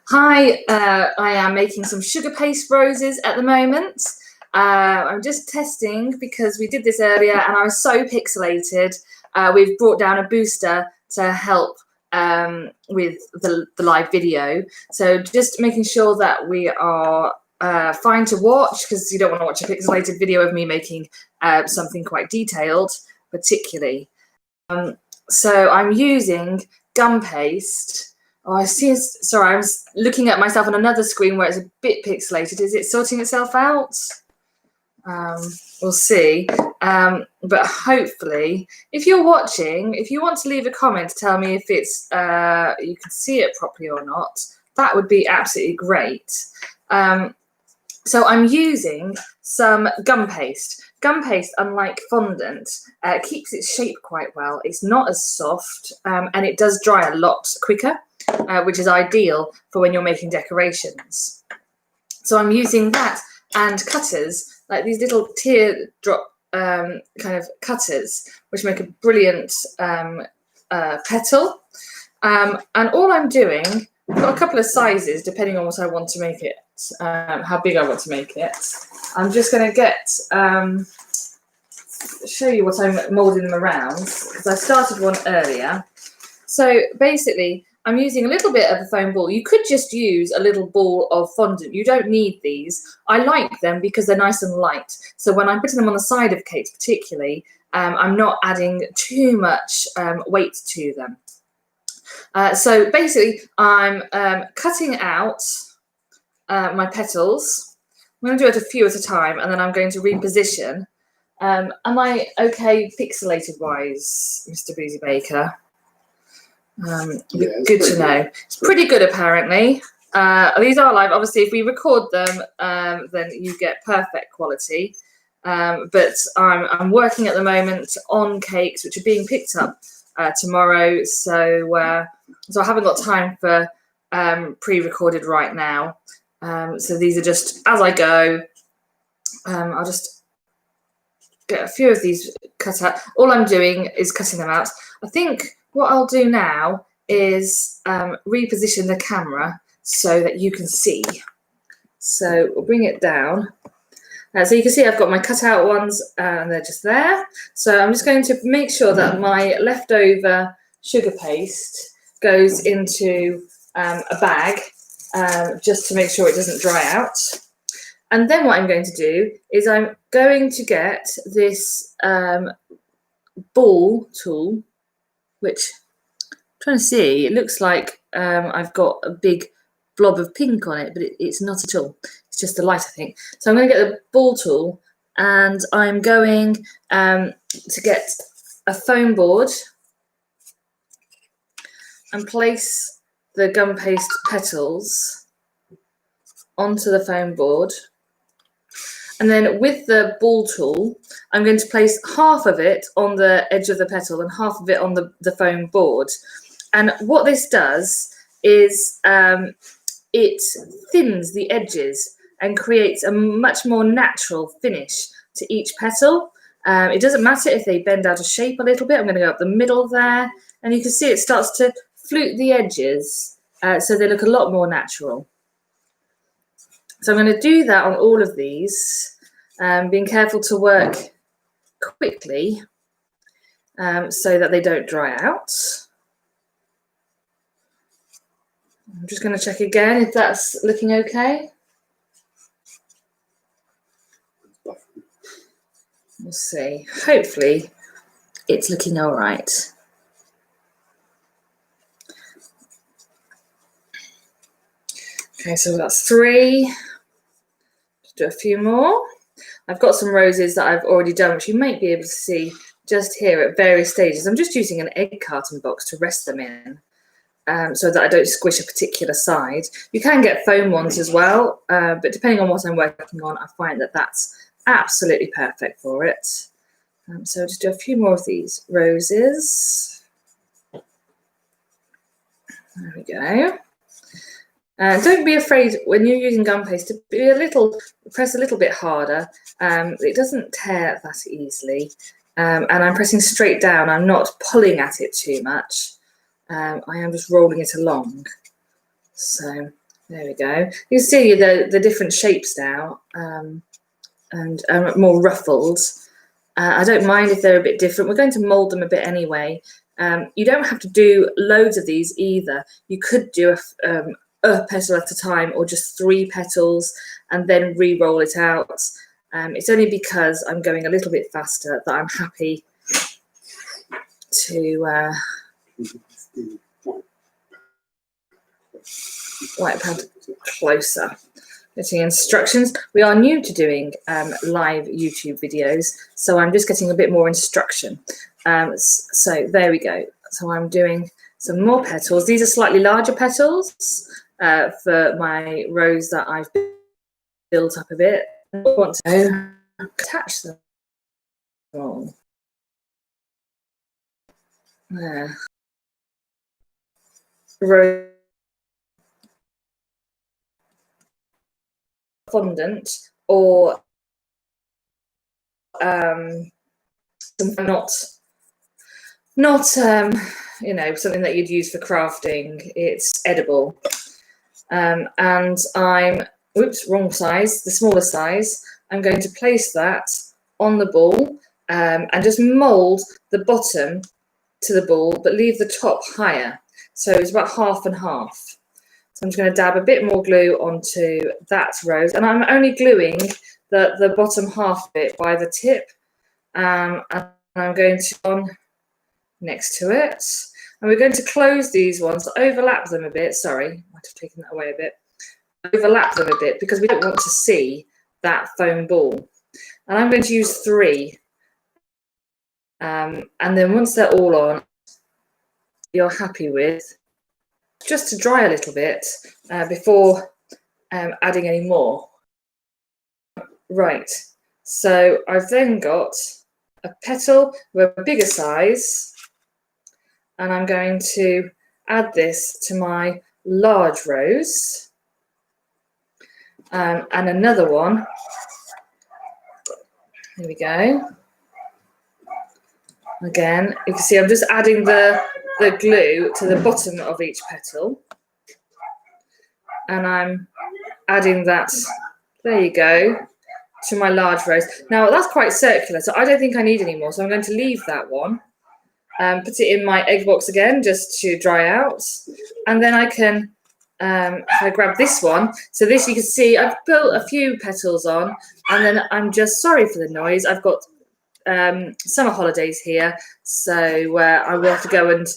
Hi, I am making some sugar paste roses at the moment. I'm just testing because we did this earlier and I was so pixelated. We've brought down a booster to help with the live video. So just making sure that we are fine to watch, because you don't want to watch a pixelated video of me making something quite detailed, particularly. So I'm using gum paste. Oh, I see. Sorry, I was looking at myself on another screen where it's a bit pixelated. Is it sorting itself out? We'll see. But hopefully, if you're watching, if you want to leave a comment to tell me if it's you can see it properly or not, that would be absolutely great. So I'm using some gum paste. Gum paste, unlike fondant, keeps its shape quite well. It's not as soft, and it does dry a lot quicker, which is ideal for when you're making decorations. So I'm using that and cutters, like these little teardrop kind of cutters, which make a brilliant petal. And all I'm doing, I've got a couple of sizes depending on what I want to make it, how big I want to make it. I'm just going to show you what I'm moulding them around, because I started one earlier. So basically, I'm using a little bit of a foam ball. You could just use a little ball of fondant. You don't need these. I like them because they're nice and light. So when I'm putting them on the side of cakes particularly, I'm not adding too much weight to them. So basically, I'm cutting out my petals. I'm going to do it a few at a time, and then I'm going to reposition. Am I okay pixelated wise, Mr. Breezy Baker? Yeah, good to know. It's pretty good, apparently. These are live. Obviously, if we record them, then you get perfect quality. But I'm working at the moment on cakes which are being picked up tomorrow. So I haven't got time for pre-recorded right now. So these are just as I go. I'll just get a few of these cut out. All I'm doing is cutting them out. I think what I'll do now is reposition the camera so that you can see. So we'll bring it down. So you can see I've got my cut out ones and they're just there. So I'm just going to make sure that my leftover sugar paste goes into a bag just to make sure it doesn't dry out. And then what I'm going to do is I'm going to get this ball tool, which I'm trying to see, it looks like I've got a big blob of pink on it, but it's not at all. It's just the light, I think. So I'm going to get the ball tool, and I'm going to get a foam board and place the gum paste petals onto the foam board. And then with the ball tool, I'm going to place half of it on the edge of the petal and half of it on the foam board. And what this does is it thins the edges and creates a much more natural finish to each petal. It doesn't matter if they bend out of shape a little bit. I'm going to go up the middle there, and you can see it starts to flute the edges so they look a lot more natural. So I'm going to do that on all of these, being careful to work quickly so that they don't dry out. I'm just going to check again if that's looking okay. We'll see. Hopefully it's looking all right. Okay, so that's 3. Just do a few more. I've got some roses that I've already done, which you might be able to see just here at various stages. I'm just using an egg carton box to rest them in so that I don't squish a particular side. You can get foam ones as well, but depending on what I'm working on, I find that that's absolutely perfect for it. So I'll just do a few more of these roses. There we go. Don't be afraid when you're using gum paste to press a little bit harder. It doesn't tear that easily. And I'm pressing straight down. I'm not pulling at it too much. I am just rolling it along. So There we go. You can see the different shapes now, and more ruffled. I don't mind if they're a bit different. We're going to mould them a bit anyway. You don't have to do loads of these either. You could do a petal at a time, or just 3 petals and then re-roll it out. It's only because I'm going a little bit faster that I'm happy to wipe pad closer. Getting instructions. We are new to doing live YouTube videos, so I'm just getting a bit more instruction. So there we go. So I'm doing some more petals. These are slightly larger petals for my rose that I've built up a bit. I want to attach them all. There. Rose fondant, or not you know, something that you'd use for crafting. It's edible, and I'm wrong size, the smaller size. I'm going to place that on the ball and just mold the bottom to the ball, but leave the top higher, so it's about half and half. So I'm just going to dab a bit more glue onto that rose, and I'm only gluing the bottom half of it by the tip, and I'm going to on next to it, and we're going to close these ones, overlap them a bit. Sorry, I might have taken that away a bit. Overlap them a bit because we don't want to see that foam ball. And I'm going to use 3, and then once they're all on, you're happy with, just to dry a little bit before adding any more. Right, so I've then got a petal of a bigger size, and I'm going to add this to my large rose, and another one. There we go. Again, you can see I'm just adding the glue to the bottom of each petal, and I'm adding that, there you go, to my large rose. Now that's quite circular, so I don't think I need any more, so I'm going to leave that one, put it in my egg box again just to dry out, and then I can, if I grab this one, so this you can see I've built a few petals on, and then I'm just, sorry for the noise, I've got summer holidays here, so I will have to go and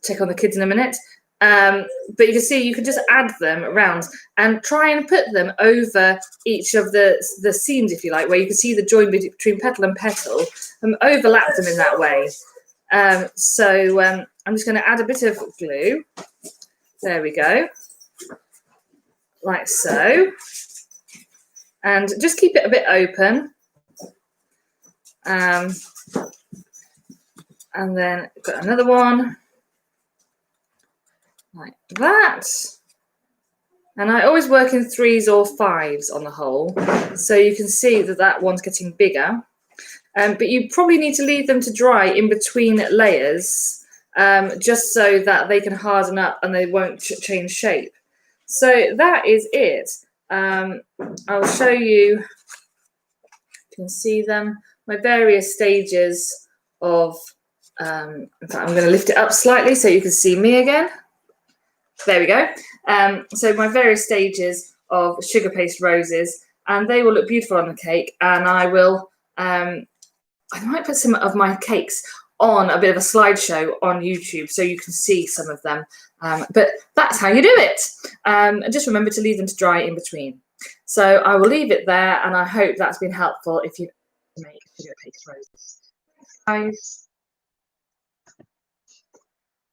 check on the kids in a minute. But you can see you can just add them around and try and put them over each of the seams, if you like, where you can see the join between petal and petal, and overlap them in that way. So I'm just going to add a bit of glue. There we go, like so, and just keep it a bit open. And then got another one like that, and I always work in 3s or 5s on the whole, so you can see that one's getting bigger, but you probably need to leave them to dry in between layers, just so that they can harden up and they won't change shape. So that is it. I'll show you, you can see them, my various stages of, in fact, I'm going to lift it up slightly so you can see me again. There we go. So my various stages of sugar paste roses, and they will look beautiful on the cake, and I will, I might put some of my cakes on a bit of a slideshow on YouTube so you can see some of them, but that's how you do it. And just remember to leave them to dry in between. So I will leave it there, and I hope that's been helpful if you make sugar paste roses. Guys.